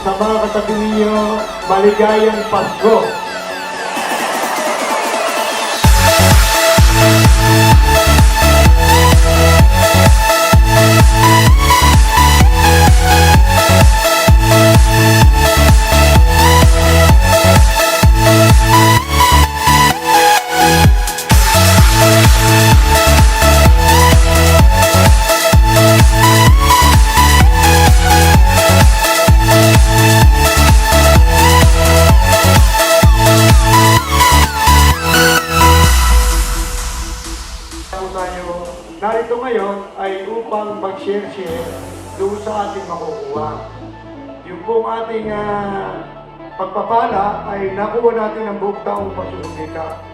Sa mga katabi ninyo, maligayang Pasko! Narito ngayon ay upang mag-share doon sa ating makukuha. Yung pong ating pagpapala ay nakuha natin ng buong taong pagsusumika.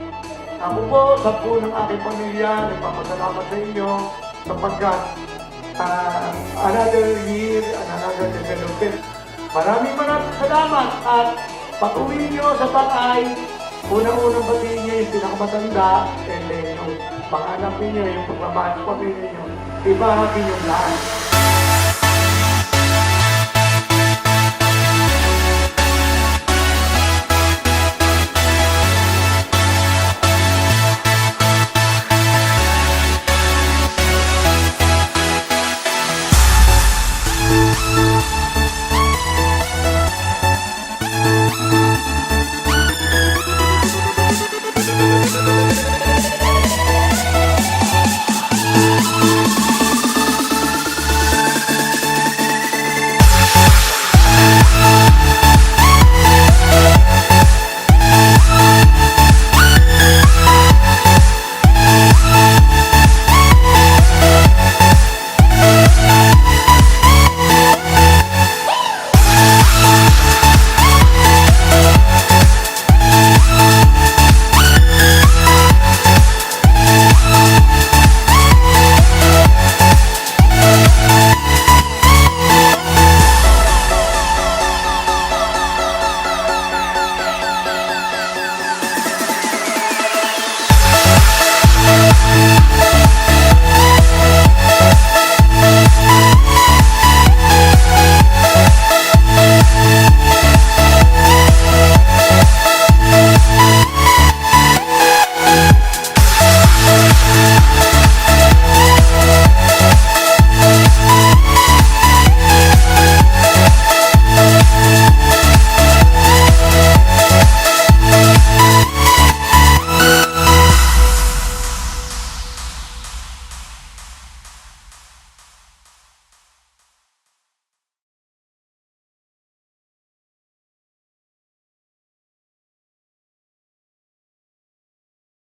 Ako po, sa po ng aking pamilya, nagpapasalamat sa inyo sapagkat another year and another development. Maraming salamat at pag-uwi nyo sa Patay, unang-unang batiin niya yung pinakamatanda and then yung panganak ninyo, yung pagmamahal ng pamilya nyo, ibahagi yung lahat.